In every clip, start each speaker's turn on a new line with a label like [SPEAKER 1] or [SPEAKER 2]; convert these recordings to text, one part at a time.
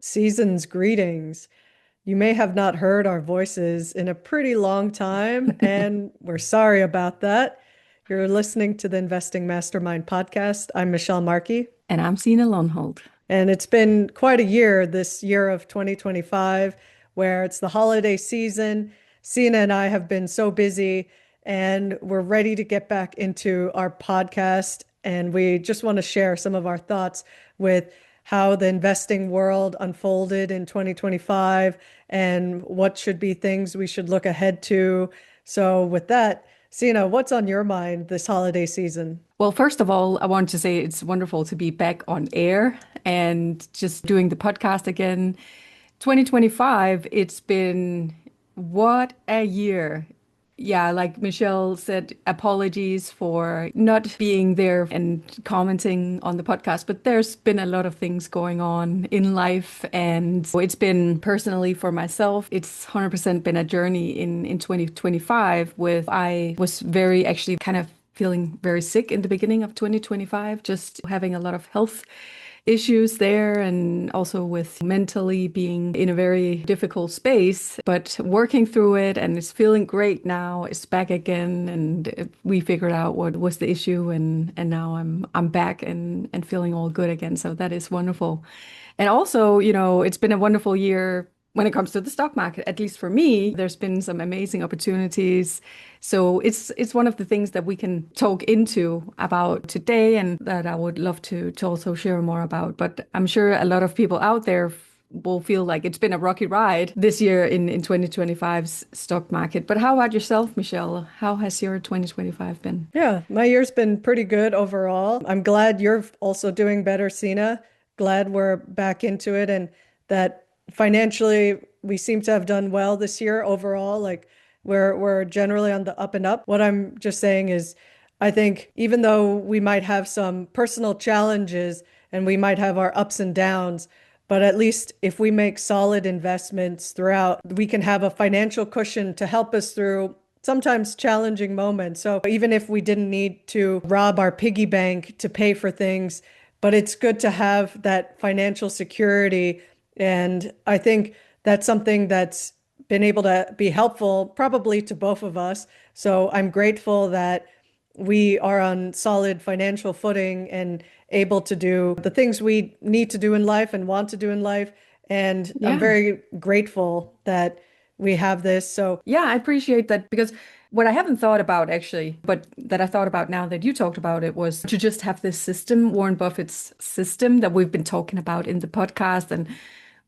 [SPEAKER 1] Season's greetings. You may have not heard our voices in a pretty long time, and we're sorry about that. You're listening to the Investing Mastermind Podcast. I'm Michelle Markey,
[SPEAKER 2] And I'm Signe Lonhold.
[SPEAKER 1] and it's been quite a year, this year of 2025, where it's the holiday season. Sina and I have been so busy, and we're ready to get back into our podcast. And we just want to share some of our thoughts with how the investing world unfolded in 2025 and what should be things we should look ahead to. So, with that, Sina, what's on your mind this holiday season?
[SPEAKER 2] Well, first of all, I want to say it's wonderful to be back on air and just doing the podcast again. 2025, it's been what a year. Yeah, like Michelle said, apologies for not being there and commenting on the podcast, but there's been a lot of things going on in life, and it's been personally for myself, it's 100% been a journey in 2025 with I was very actually kind of feeling very sick in the beginning of 2025, just having a lot of health issues there and also with mentally being in a very difficult space, but working through it and it's feeling great now. It's back again and we figured out what was the issue and now I'm back and feeling all good again. So that is wonderful. And also, it's been a wonderful year when it comes to the stock market. At least for me, there's been some amazing opportunities. So it's one of the things that we can talk into about today and that I would love to also share more about. But I'm sure a lot of people out there will feel like it's been a rocky ride this year in 2025's stock market. But how about yourself, Michelle? How has your 2025 been?
[SPEAKER 1] Yeah, my year's been pretty good overall. I'm glad you're also doing better, Sina. Glad we're back into it and that financially we seem to have done well this year overall. Like we're generally on the up and up. What I'm just saying is I think even though we might have some personal challenges and we might have our ups and downs, but at least if we make solid investments throughout, we can have a financial cushion to help us through sometimes challenging moments. So even if we didn't need to rob our piggy bank to pay for things, but it's good to have that financial security. And I think that's something that's been able to be helpful probably to both of us. So I'm grateful that we are on solid financial footing and able to do the things we need to do in life and want to do in life. And I'm
[SPEAKER 2] Yeah.
[SPEAKER 1] very grateful that we have this. So
[SPEAKER 2] Yeah, I appreciate that because what I haven't thought about actually, but that I thought about now that you talked about it was to just have this system, Warren Buffett's system that we've been talking about in the podcast. And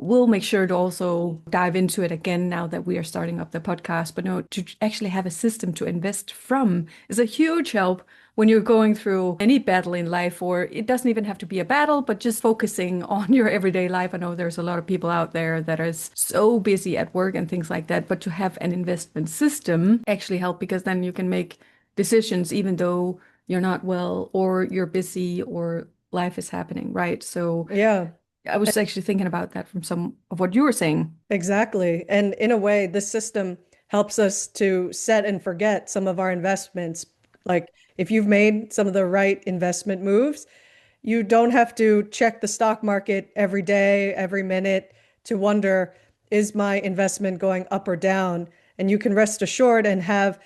[SPEAKER 2] we'll make sure to also dive into it again now that we are starting up the podcast. But no, to actually have a system to invest from is a huge help when you're going through any battle in life, or it doesn't even have to be a battle, but just focusing on your everyday life. I know there's a lot of people out there that are so busy at work and things like that, but to have an investment system actually help because then you can make decisions even though you're not well or you're busy or life is happening, right? So
[SPEAKER 1] yeah,
[SPEAKER 2] I was actually thinking about that from some of what you were saying.
[SPEAKER 1] exactly. And in a way, this system helps us to set and forget some of our investments. Like if you've made some of the right investment moves, you don't have to check the stock market every day, every minute to wonder, is my investment going up or down? And you can rest assured and have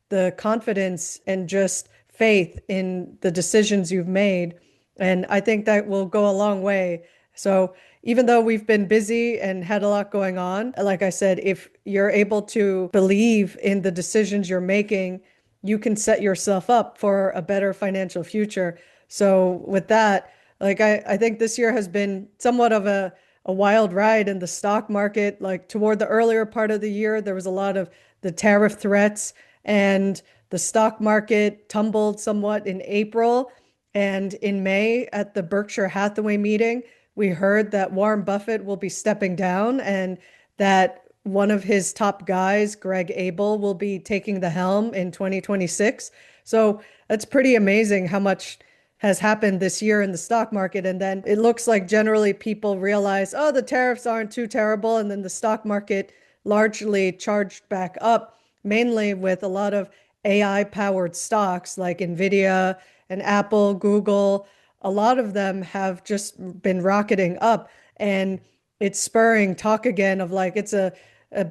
[SPEAKER 1] the confidence and just faith in the decisions you've made. And I think that will go a long way. So even though we've been busy and had a lot going on, like I said, if you're able to believe in the decisions you're making, you can set yourself up for a better financial future. So with that, like I think this year has been somewhat of a wild ride in the stock market. Like toward the earlier part of the year, there was a lot of the tariff threats and the stock market tumbled somewhat in April. And in May at the Berkshire Hathaway meeting, we heard that Warren Buffett will be stepping down and that one of his top guys, Greg Abel, will be taking the helm in 2026. So that's pretty amazing how much has happened this year in the stock market. And then it looks like generally people realize, oh, the tariffs aren't too terrible. And then the stock market largely charged back up, mainly with a lot of AI powered stocks like Nvidia and Apple, Google. A lot of them have just been rocketing up. And it's spurring talk again of like it's a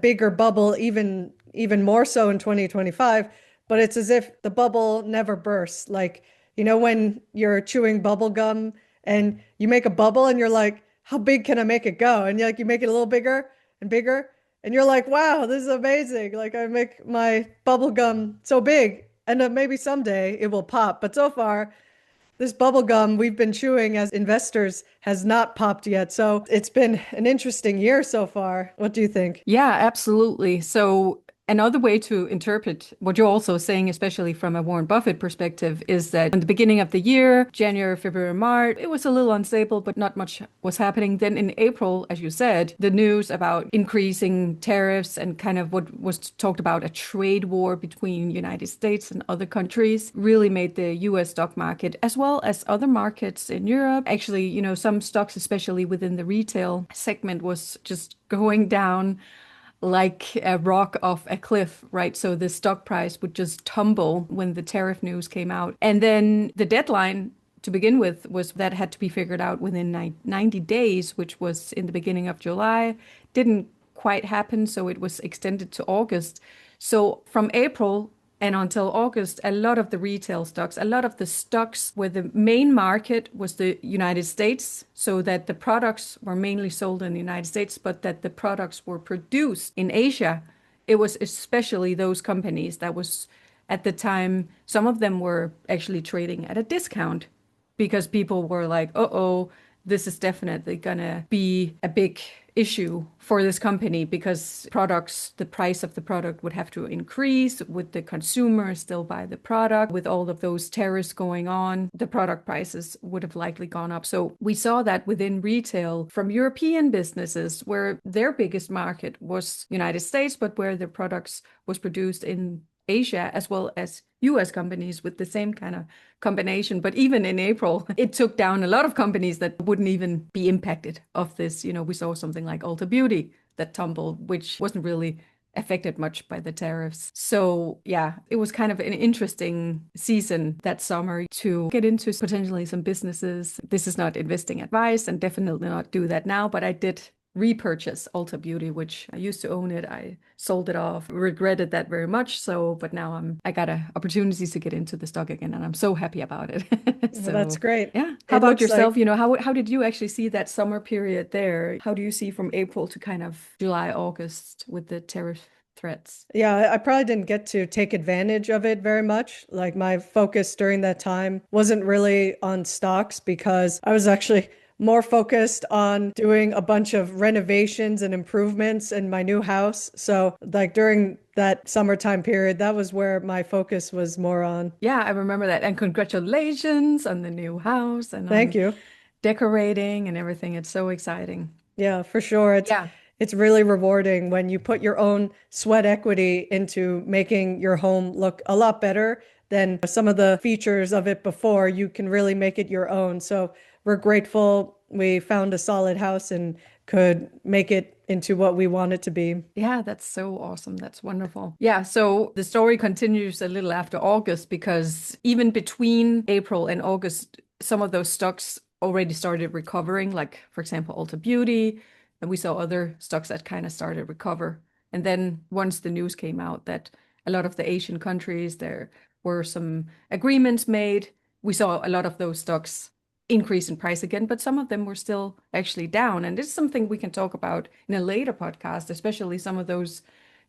[SPEAKER 1] bigger bubble, even more so in 2025. But it's as if the bubble never bursts. Like, when you're chewing bubble gum and you make a bubble and you're like, how big can I make it go? And you make it a little bigger and bigger. And you're like, wow, this is amazing. Like I make my bubble gum so big. And maybe someday it will pop. But so far, this bubble gum we've been chewing as investors has not popped yet. So it's been an interesting year so far. What do you think?
[SPEAKER 2] Yeah, absolutely. So another way to interpret what you're also saying, especially from a Warren Buffett perspective, is that in the beginning of the year, January, February, March, it was a little unstable, but not much was happening. Then in April, as you said, the news about increasing tariffs and kind of what was talked about a trade war between United States and other countries really made the US stock market, as well as other markets in Europe. Actually, some stocks, especially within the retail segment, was just going down like a rock off a cliff, right? So the stock price would just tumble when the tariff news came out. And then the deadline to begin with was that had to be figured out within 90 days, which was in the beginning of July. Didn't quite happen, so it was extended to August. So from April and until August, a lot of the retail stocks, a lot of the stocks where the main market was the United States, so that the products were mainly sold in the United States, but that the products were produced in Asia. It was especially those companies that was at the time, some of them were actually trading at a discount because people were like, uh-oh, this is definitely gonna be a big issue for this company because the price of the product would have to increase. Would the consumer still buy the product? With all of those tariffs going on, the product prices would have likely gone up. So we saw that within retail from European businesses where their biggest market was United States, but where their products was produced in Asia, as well as US companies with the same kind of combination. But even in April, it took down a lot of companies that wouldn't even be impacted of this. We saw something like Ulta Beauty that tumbled, which wasn't really affected much by the tariffs. So yeah, it was kind of an interesting season that summer to get into potentially some businesses. This is not investing advice and definitely not do that now, but I did repurchase Ulta Beauty, which I used to own it. I sold it off, regretted that very much. So, but now I got opportunities to get into the stock again, and I'm so happy about it.
[SPEAKER 1] Well, that's
[SPEAKER 2] So,
[SPEAKER 1] great.
[SPEAKER 2] yeah. How
[SPEAKER 1] It
[SPEAKER 2] about
[SPEAKER 1] looks
[SPEAKER 2] yourself?
[SPEAKER 1] like,
[SPEAKER 2] How did you actually see that summer period there? How do you see from April to kind of July, August with the tariff threats?
[SPEAKER 1] yeah, I probably didn't get to take advantage of it very much. Like my focus during that time wasn't really on stocks because I was actually more focused on doing a bunch of renovations and improvements in my new house. So, like during that summertime period, that was where my focus was more on.
[SPEAKER 2] Yeah, I remember that. And congratulations on the new house and
[SPEAKER 1] Thank
[SPEAKER 2] on
[SPEAKER 1] you.
[SPEAKER 2] decorating and everything. It's so exciting.
[SPEAKER 1] Yeah, for sure.
[SPEAKER 2] Yeah.
[SPEAKER 1] It's really rewarding when you put your own sweat equity into making your home look a lot better than some of the features of it before. You can really make it your own. So we're grateful we found a solid house and could make it into what we want it to be.
[SPEAKER 2] Yeah, that's so awesome. That's wonderful. Yeah, so the story continues a little after August because even between April and August, some of those stocks already started recovering, like for example, Ulta Beauty, and we saw other stocks that kind of started recover. And then once the news came out that a lot of the Asian countries, there were some agreements made, we saw a lot of those stocks increase in price again, but some of them were still actually down. And this is something we can talk about in a later podcast, especially some of those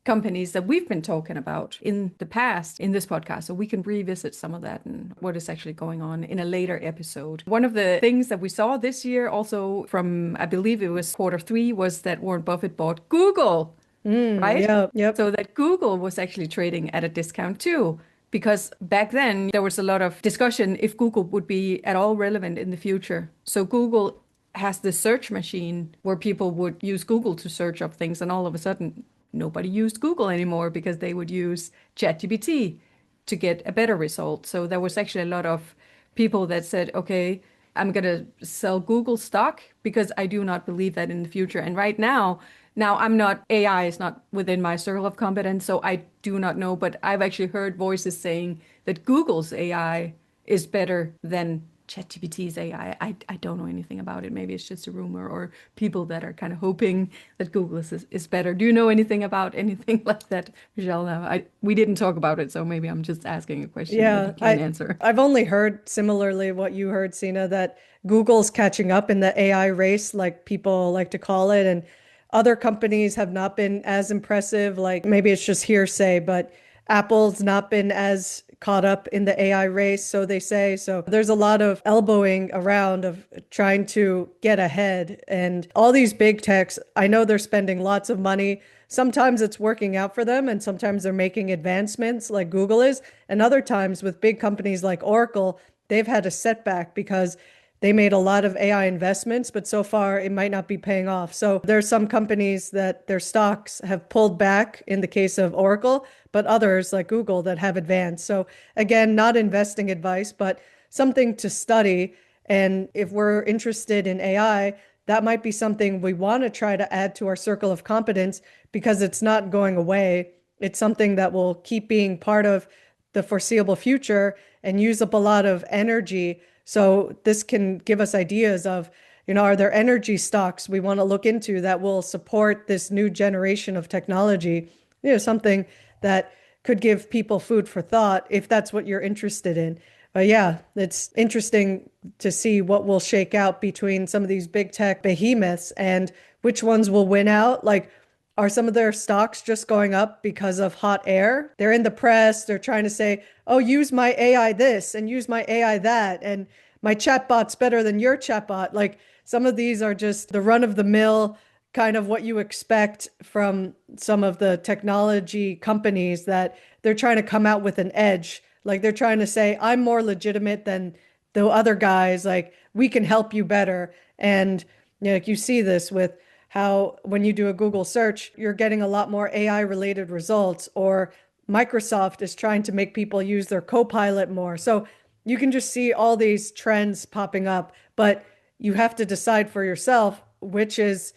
[SPEAKER 2] companies that we've been talking about in the past in this podcast. So we can revisit some of that and what is actually going on in a later episode. One of the things that we saw this year, also from, I believe it was quarter 3, was that Warren Buffett bought Google, right?
[SPEAKER 1] Yeah, yep.
[SPEAKER 2] So that Google was actually trading at a discount too. Because back then there was a lot of discussion if Google would be at all relevant in the future. So Google has this search machine where people would use Google to search up things, and all of a sudden nobody used Google anymore because they would use ChatGPT to get a better result. So there was actually a lot of people that said, okay, I'm going to sell Google stock because I do not believe that in the future. And right now I'm not, AI is not within my circle of competence, so I do not know, but I've actually heard voices saying that Google's AI is better than ChatGPT's AI. I don't know anything about it. Maybe it's just a rumor or people that are kind of hoping that Google is better. Do you know anything about anything like that, Michelle? No, we didn't talk about it, so maybe I'm just asking a question that
[SPEAKER 1] Yeah,
[SPEAKER 2] you can't answer.
[SPEAKER 1] I've only heard similarly what you heard, Sina, that Google's catching up in the AI race, like people like to call it, and other companies have not been as impressive. Like maybe it's just hearsay, but Apple's not been as caught up in the AI race, so they say. So there's a lot of elbowing around of trying to get ahead. And all these big techs, I know they're spending lots of money. Sometimes it's working out for them, and sometimes they're making advancements like Google is. And other times with big companies like Oracle, they've had a setback because they made a lot of AI investments, but so far it might not be paying off. So there's some companies that their stocks have pulled back in the case of Oracle, but others like Google that have advanced. So again, not investing advice, but something to study. And if we're interested in AI, that might be something we want to try to add to our circle of competence because it's not going away. It's something that will keep being part of the foreseeable future and use up a lot of energy. So this can give us ideas of, are there energy stocks we want to look into that will support this new generation of technology? Something that could give people food for thought if that's what you're interested in. But yeah, it's interesting to see what will shake out between some of these big tech behemoths and which ones will win out. Like, are some of their stocks just going up because of hot air? They're in the press, they're trying to say, oh, use my AI this and use my AI that, and my chatbot's better than your chatbot. Like, some of these are just the run of the mill, kind of what you expect from some of the technology companies that they're trying to come out with an edge. Like they're trying to say, I'm more legitimate than the other guys. Like we can help you better. And like you see this with how when you do a Google search, you're getting a lot more AI related results, or Microsoft is trying to make people use their Copilot more. So you can just see all these trends popping up, but you have to decide for yourself which is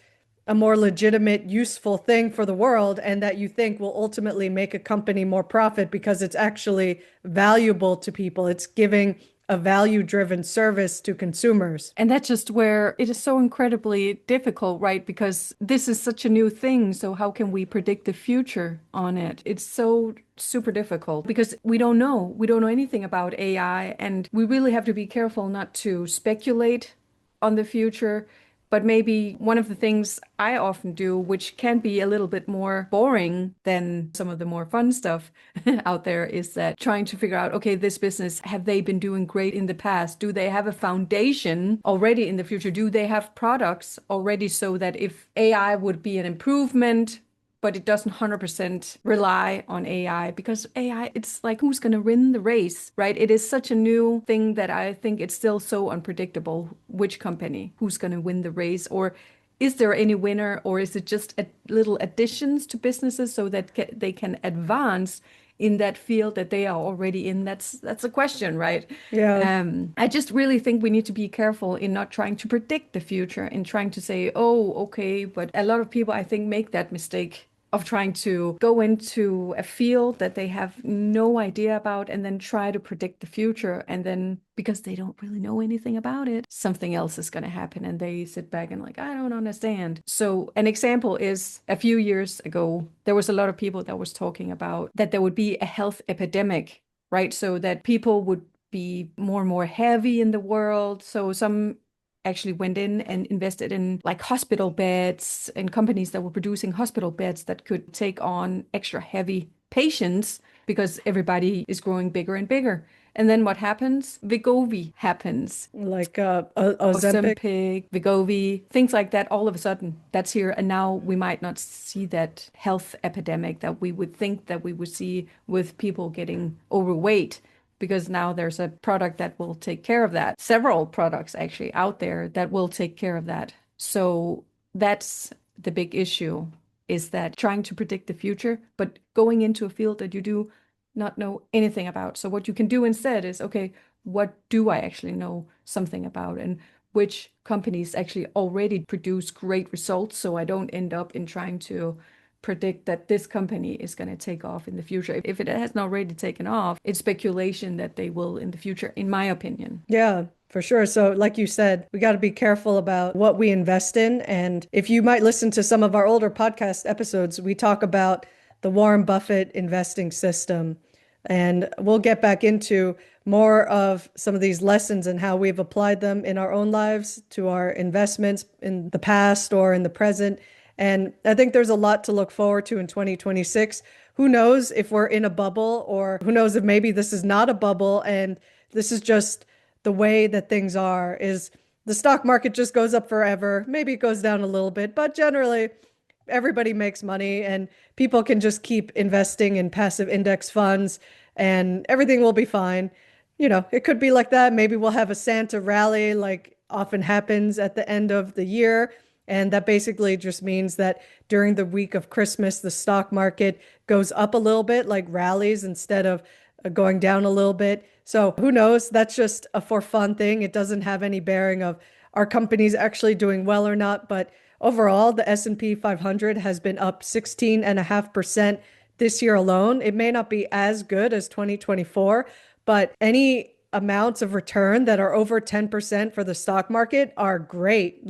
[SPEAKER 1] a more legitimate, useful thing for the world and that you think will ultimately make a company more profit because it's actually valuable to people. It's giving a value-driven service to consumers.
[SPEAKER 2] And that's just where it is so incredibly difficult, right? Because this is such a new thing. So how can we predict the future on it? It's so super difficult because we don't know. We don't know anything about AI, and we really have to be careful not to speculate on the future. But maybe one of the things I often do, which can be a little bit more boring than some of the more fun stuff out there, is that trying to figure out, okay, this business, have they been doing great in the past? Do they have a foundation already in the future? Do they have products already so that if AI would be an improvement, but it doesn't 100% rely on AI, because AI, it's like, who's going to win the race, right? It is such a new thing that I think it's still so unpredictable. Which company, who's going to win the race? Or is there any winner? Or is it just a little additions to businesses so that they can advance in that field that they are already in? That's a question, right?
[SPEAKER 1] Yeah.
[SPEAKER 2] I just really think we need to be careful in not trying to predict the future and trying to say, oh, okay, but a lot of people I think make that mistake of trying to go into a field that they have no idea about and then try to predict the future. And then because they don't really know anything about it, something else is going to happen. And they sit back and like, I don't understand. So an example is a few years ago, there was a lot of people that was talking about that there would be a health epidemic, right? So that people would be more and more heavy in the world. So some actually went in and invested in like hospital beds and companies that were producing hospital beds that could take on extra heavy patients because everybody is growing bigger and bigger. And then what happens? Wegovy happens.
[SPEAKER 1] Like Ozempic.
[SPEAKER 2] Ozempic, Wegovy, things like that. All of a sudden, that's here. And now we might not see that health epidemic that we would think that we would see with people getting overweight, because now there's a product that will take care of that. Several products actually out there that will take care of that. So that's the big issue, is that trying to predict the future, but going into a field that you do not know anything about. So what you can do instead is, okay, what do I actually know something about, and which companies actually already produce great results, so I don't end up in trying to predict that this company is going to take off in the future. If it hasn't already taken off, it's speculation that they will in the future, in my opinion.
[SPEAKER 1] Yeah. For sure. So, like you said, we got to be careful about what we invest in. And if you might listen to some of our older podcast episodes, we talk about the Warren Buffett investing system. And we'll get back into more of some of these lessons and how we've applied them in our own lives to our investments in the past or in the present. And I think there's a lot to look forward to in 2026. Who knows if we're in a bubble, or who knows if maybe this is not a bubble and this is just the way that things are, is the stock market just goes up forever. Maybe it goes down a little bit, but generally everybody makes money and people can just keep investing in passive index funds and everything will be fine. It could be like that. Maybe we'll have a Santa rally like often happens at the end of the year. And that basically just means that during the week of Christmas, the stock market goes up a little bit, like rallies instead of going down a little bit. So who knows? That's just a for fun thing. It doesn't have any bearing of our companies actually doing well or not. But overall, the S&P 500 has been up 16.5% this year alone. It may not be as good as 2024, but any amounts of return that are over 10% for the stock market are great.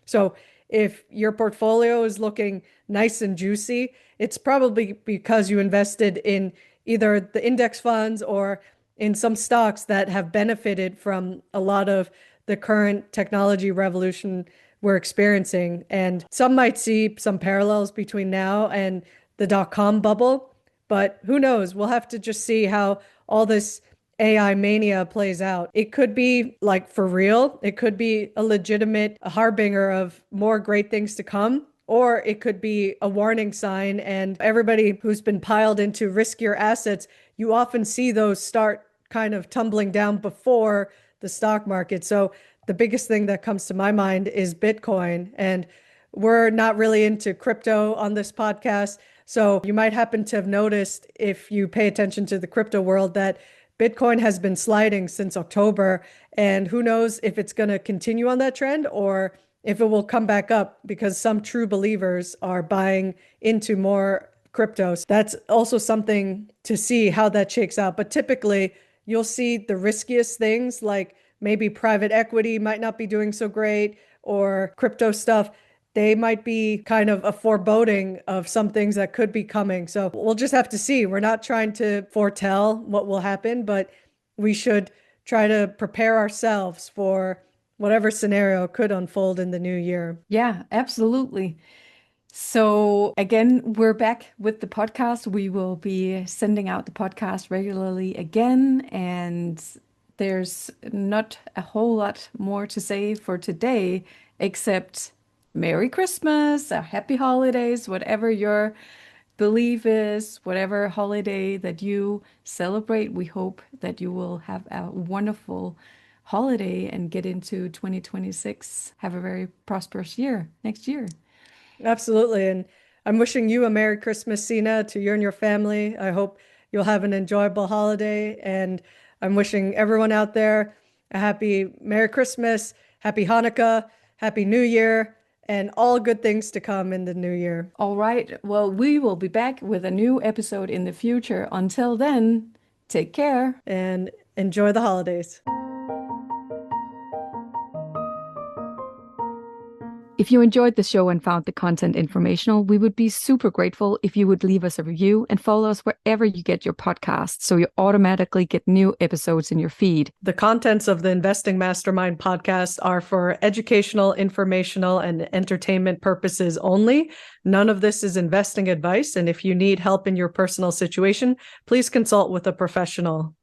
[SPEAKER 1] So if your portfolio is looking nice and juicy, it's probably because you invested in either the index funds or in some stocks that have benefited from a lot of the current technology revolution we're experiencing. And some might see some parallels between now and the dot-com bubble, but who knows? We'll have to just see how all this AI mania plays out. It could be like for real. It could be a legitimate harbinger of more great things to come, or it could be a warning sign. And everybody who's been piled into riskier assets, you often see those start kind of tumbling down before the stock market. So the biggest thing that comes to my mind is Bitcoin. And we're not really into crypto on this podcast. So you might happen to have noticed, if you pay attention to the crypto world, that Bitcoin has been sliding since October, and who knows if it's going to continue on that trend or if it will come back up because some true believers are buying into more cryptos. That's also something to see how that shakes out. But typically, you'll see the riskiest things, like maybe private equity might not be doing so great, or crypto stuff. They might be kind of a foreboding of some things that could be coming. So we'll just have to see. We're not trying to foretell what will happen, but we should try to prepare ourselves for whatever scenario could unfold in the new year.
[SPEAKER 2] Yeah, absolutely. So again, we're back with the podcast. We will be sending out the podcast regularly again, and there's not a whole lot more to say for today, except Merry Christmas, Happy Holidays, whatever your belief is, whatever holiday that you celebrate. We hope that you will have a wonderful holiday and get into 2026. Have a very prosperous year next year.
[SPEAKER 1] Absolutely. And I'm wishing you a Merry Christmas, Signe, to you and your family. I hope you'll have an enjoyable holiday. And I'm wishing everyone out there a happy Merry Christmas, Happy Hanukkah, Happy New Year, and all good things to come in the new year.
[SPEAKER 2] All right. Well, we will be back with a new episode in the future. Until then, take care
[SPEAKER 1] and enjoy the holidays.
[SPEAKER 2] If you enjoyed the show and found the content informational, we would be super grateful if you would leave us a review and follow us wherever you get your podcasts so you automatically get new episodes in your feed.
[SPEAKER 1] The contents of the Investing Mastermind podcast are for educational, informational, and entertainment purposes only. None of this is investing advice, and if you need help in your personal situation, please consult with a professional.